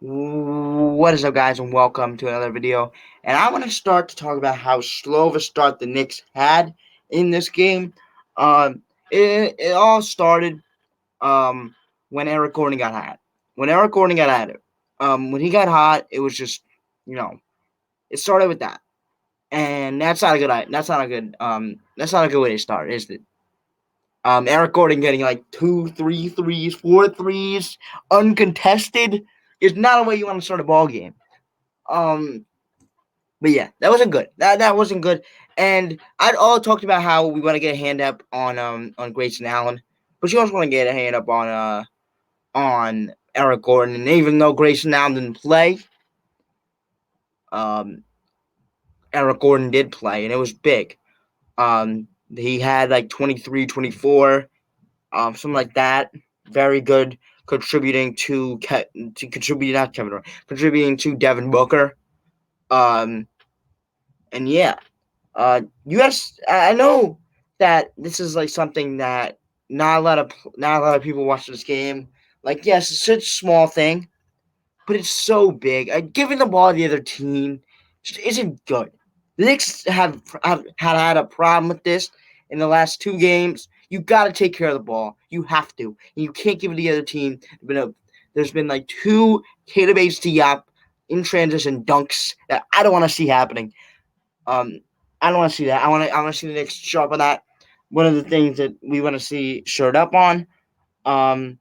What is up, guys, and welcome to another video. And I want to start to talk about how slow of a start the Knicks had in this game. Um, it all started when Eric Gordon got hot. When Eric Gordon got at it, when he got hot, it was just it started with that, and that's not a good way to start, is it? Eric Gordon getting like 2, 3 threes, 4 threes, uncontested is not a way you want to start a ball game. Um, but yeah, that wasn't good. That wasn't good. And I'd all talked about how we want to get a hand up on Grayson Allen, but you also want to get a hand up on Eric Gordon. And even though Grayson Allen didn't play, um, Eric Gordon did play, and it was big. He had like 23, 24, something like that. Very good, contributing to contributing not Kevin Durant, contributing to Devin Booker. Um, and yeah, U.S. I know that this is like something that not a lot of people watch this game. Like, yes, it's such a small thing, but it's so big. Giving the ball to the other team just isn't good. The Knicks have had a problem with this in the last 2 games. You got to take care of the ball. You have to. And you can't give it to the other team. There's been like 2 Kate up in transition dunks that I don't want to see happening. Um, I don't want to see that. I want to see the Knicks show up on that. One of the things that we want to see showed up on. Um,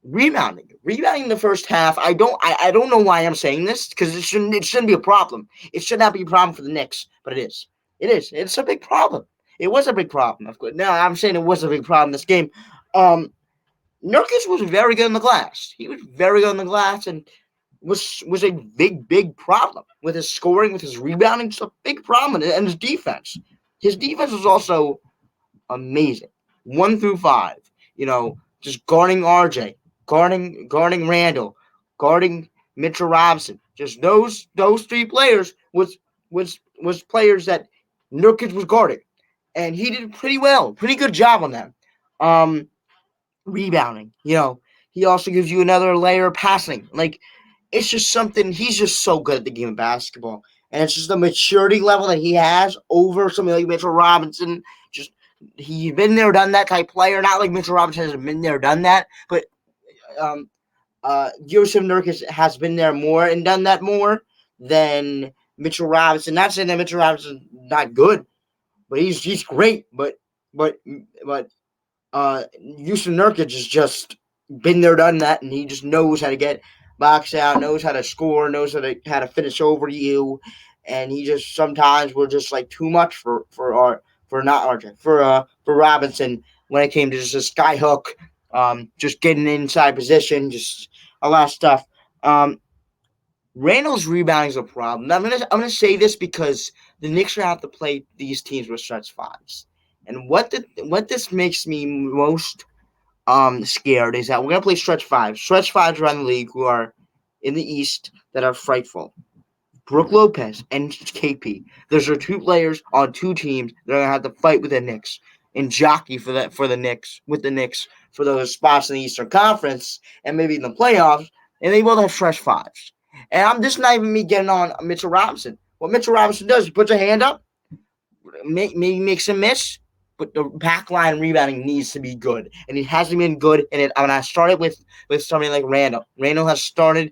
rebounding in the first half. I don't know why I'm saying this, because it shouldn't be a problem. It should not be a problem for the Knicks, but it is. It's a big problem. It was a big problem. Of course. Now I'm saying it was a big problem this game. Um, Nurkic was very good in the glass. He was very good in the glass, and was a big problem with his scoring, with his rebounding. Just a big problem, and his defense. His defense was also amazing. 1 through 5. Just guarding RJ, guarding Randall, guarding Mitchell Robinson. Just those 3 players was players that Nurkic was guarding, and he did pretty good job on them. Um, Rebounding. He also gives you another layer of passing. Like, it's just something. He's just so good at the game of basketball, and it's just the maturity level that he has over somebody like Mitchell Robinson. Just he's been there, done that type player. Not like Mitchell Robinson has been there, done that, but um, Joseph Nurkic has been there more and done that more than Mitchell Robinson. Not saying that Mitchell Robinson's not good, but he's great. But Yusuf Nurkic has just been there, done that, and he just knows how to get box out, knows how to score, knows how to finish over you, and he just sometimes were just like too much for not RJ for Robinson when it came to just a sky hook, just getting inside position, just a lot of stuff. Um, Randall's rebounding is a problem. I'm gonna say this because the Knicks are gonna have to play these teams with stretch fives, and what this makes me most scared is that we're gonna play stretch fives. Stretch fives around the league who are in the East that are frightful. Brook Lopez and KP. Those are 2 players on 2 teams that are gonna have to fight with the Knicks and jockey for the Knicks with the Knicks for those spots in the Eastern Conference and maybe in the playoffs. And they both have stretch fives. And I'm just not even me getting on Mitchell Robinson. What Mitchell Robinson does, he puts a hand up, maybe makes a miss, but the back line rebounding needs to be good, and it hasn't been good. And when I started with somebody like Randall, Randall has started.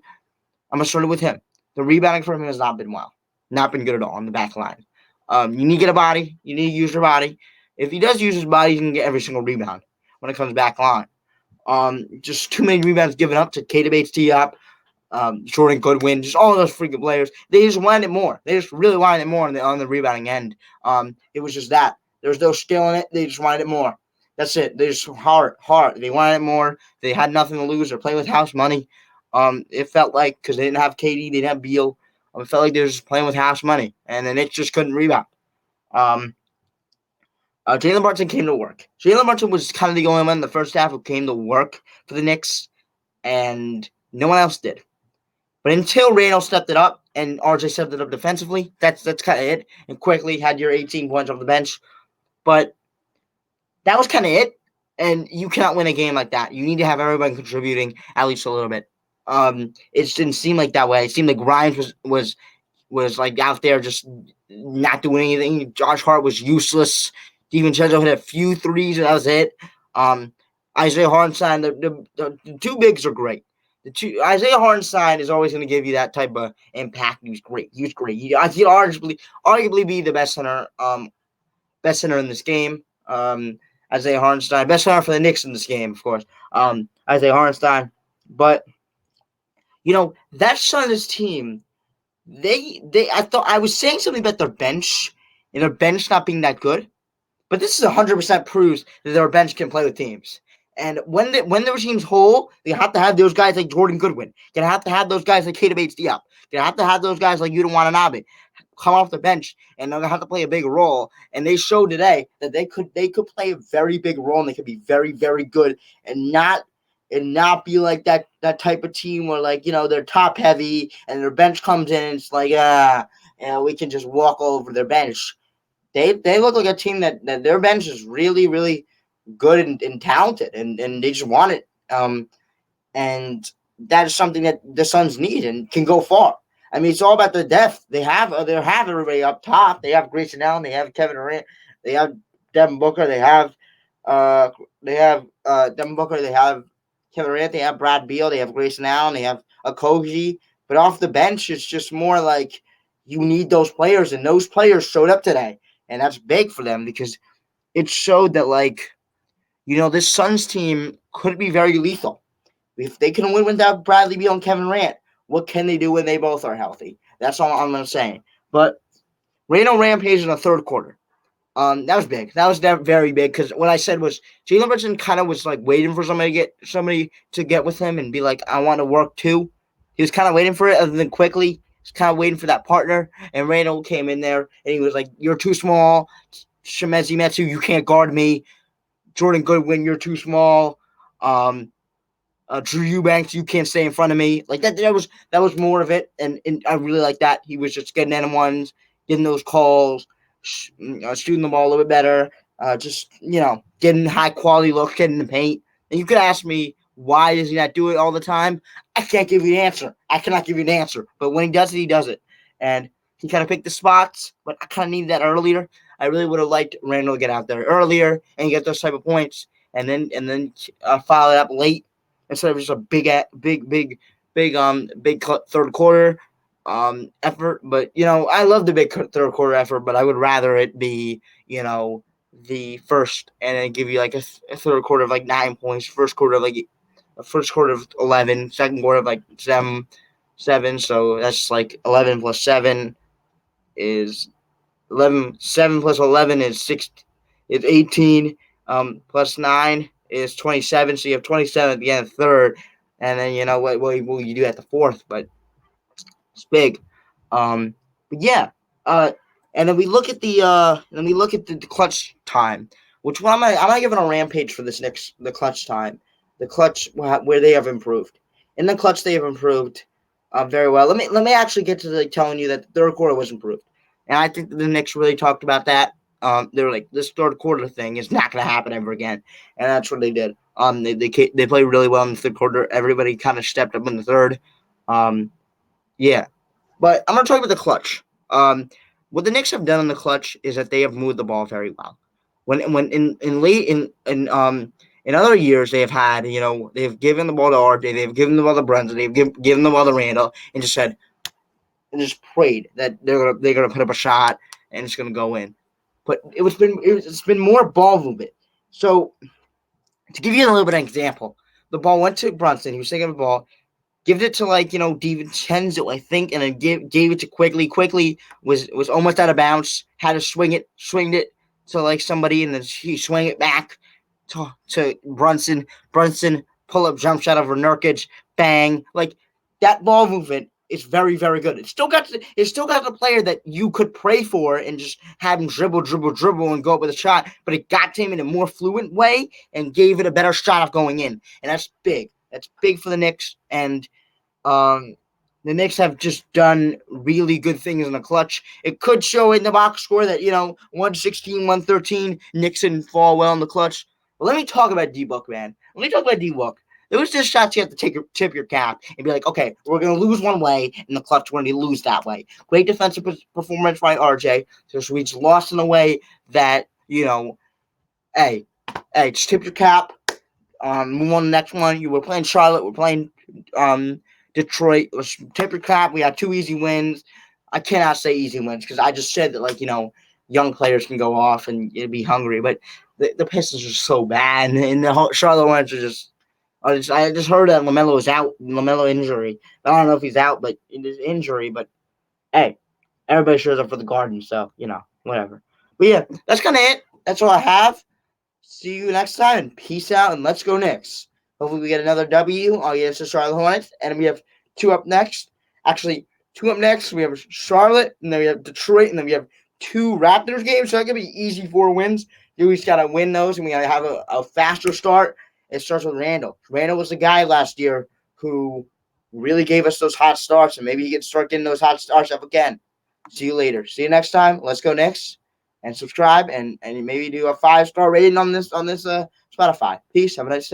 I'm gonna start it with him. The rebounding for him has not been well, not been good at all on the back line. You need to get a body. You need to use your body. If he does use his body, he can get every single rebound when it comes back line. Just too many rebounds given up to T-Up, Jordan Goodwin, just all those freaking players. They just wanted it more. They just really wanted it more on the rebounding end. It was just that. There was no skill in it. They just wanted it more. That's it. They just heart. They wanted it more. They had nothing to lose. They're playing with house money. It felt like, because they didn't have KD, they didn't have Beal. It felt like they were just playing with house money, and then it just couldn't rebound. Um, Jalen Brunson came to work. Jalen Brunson was kind of the only one in the first half who came to work for the Knicks, and no one else did. But until Randall stepped it up and RJ stepped it up defensively, that's kind of it. And quickly had your 18 points off the bench. But that was kind of it. And you cannot win a game like that. You need to have everybody contributing at least a little bit. It didn't seem like that way. It seemed like Grimes was like out there just not doing anything. Josh Hart was useless. DiVincenzo hit a few threes and that was it. Um, Isaiah Hartenstein, the two bigs are great. The two Isaiah Hartenstein is always going to give you that type of impact. He was great. He was great. He'd arguably be the best center in this game. Isaiah Hartenstein, best center for the Knicks in this game, of course. Isaiah Hartenstein, but that Suns team, I thought I was saying something about their bench and their bench not being that good, but this is 100% proves that their bench can play with teams. And when their team's whole, they have to have those guys like Jordan Goodwin. Gonna have to have those guys like Keita Bates-Diop. Gonna have to have those guys like Yuta Watanabe come off the bench, and they're gonna have to play a big role. And they showed today that they could play a very big role, and they could be very, very good, and not be like that type of team where they're top heavy and their bench comes in and it's like we can just walk over their bench. They look like a team that their bench is really, really good and talented, and they just want it. And that is something that the Suns need and can go far. I mean, it's all about the depth. They have everybody up top. They have Grayson Allen. They have Kevin Durant. They have Devin Booker. They have Devin Booker. They have Kevin Durant. They have Brad Beal. They have Grayson Allen. They have Okogie. But off the bench, it's just more like you need those players, and those players showed up today, and that's big for them because it showed that this Suns team could be very lethal. If they can win without Bradley Beal and Kevin Durant, what can they do when they both are healthy? That's all I'm going to say. But Reno Rampage in the third quarter. That was big. That was very big because what I said was Jalen Brunson kind of was like waiting for somebody to get with him and be like, I want to work too. He was kind of waiting for it, other than quickly. He's kind of waiting for that partner. And Randall came in there and he was like, "You're too small, Shemezi Metsu. You can't guard me. Jordan Goodwin, you're too small. Drew Eubanks, you can't stay in front of me." Like that was more of it, and I really like that. He was just getting in ones, getting those calls, shooting the ball a little bit better, just getting high quality looks, getting in the paint. And you could ask me, why does he not do it all the time? I can't give you an answer. I cannot give you an answer. But when he does it, he does it. And he kind of picked the spots, but I kind of needed that earlier. I really would have liked Randall to get out there earlier and get those type of points, and then follow it up late instead of just a big third quarter effort. But I love the big third quarter effort, but I would rather it be the first, and then give you like a third quarter of like 9 points, first quarter of 11, second quarter of like seven. So that's like 11 plus 7 is 11. 7 plus 11 is 6. Is 18. Plus 9 is 27. So you have 27 at the end of the third, and then what will you do at the fourth? But it's big. But yeah. And then we look at the clutch time, which one I'm gonna give it a rampage for this next the clutch time, the clutch where they have improved. In the clutch they have improved very well. Let me actually get to telling you that the third quarter was improved, and I think the Knicks really talked about that. They were like, this third quarter thing is not going to happen ever again, and that's what they did. They played really well in the third quarter. Everybody kind of stepped up in the third. Yeah, but I'm going to talk about the clutch. What the Knicks have done in the clutch is that they have moved the ball very well. When in other years they have had they've given the ball to RJ, they've given the ball to Brunson, they've given the ball to Randall, and just said and just prayed that they're gonna put up a shot and it's gonna go in. But it's been more ball movement. So to give you a little bit of an example, the ball went to Brunson. He was taking the ball, give it to DiVincenzo, I think, and then gave it to Quickly. Quickly was almost out of bounds, had to swinged it to somebody, and then he swung it back to Brunson. Brunson pull up jump shot over Nurkic, bang. Like that ball movement is very, very good. It's still got the player that you could pray for and just have him dribble and go up with a shot, but it got to him in a more fluent way and gave it a better shot of going in, and that's big. That's big for the Knicks, and the Knicks have just done really good things in the clutch. It could show in the box score that 116, 113, Knicks didn't fall well in the clutch. But let me talk about D-Book, man. Let me talk about D-Book. There was just shots you have to tip your cap and be like, okay, we're going to lose one way, and the clutch we're going to lose that way. Great defensive performance by RJ. So we just lost in a way that, hey, just tip your cap. Move on to the next one. You were playing Charlotte. We're playing Detroit. Let's tip your cap. We had 2 easy wins. I cannot say easy wins because I just said that, young players can go off and you'd be hungry. But the Pistons are so bad, and the Charlotte Hornets are just. I just heard that LaMelo is out. LaMelo injury. I don't know if he's out, but it is injury. But hey, everybody shows up for the Garden, so whatever. But yeah, that's kind of it. That's all I have. See you next time, and peace out, and let's go Knicks. Hopefully we get another W against the Charlotte Hornets, and we have 2 up next. Actually, 2 up next. We have Charlotte, and then we have Detroit, and then we have 2 Raptors games. So that could be easy 4 wins. You just got to win those, and we got to have a faster start. It starts with Randall. Randall was the guy last year who really gave us those hot starts, and maybe he can start getting those hot starts up again. See you later. See you next time. Let's go Knicks. And subscribe and maybe do a 5-star rating on this Spotify. Peace. Have a nice day.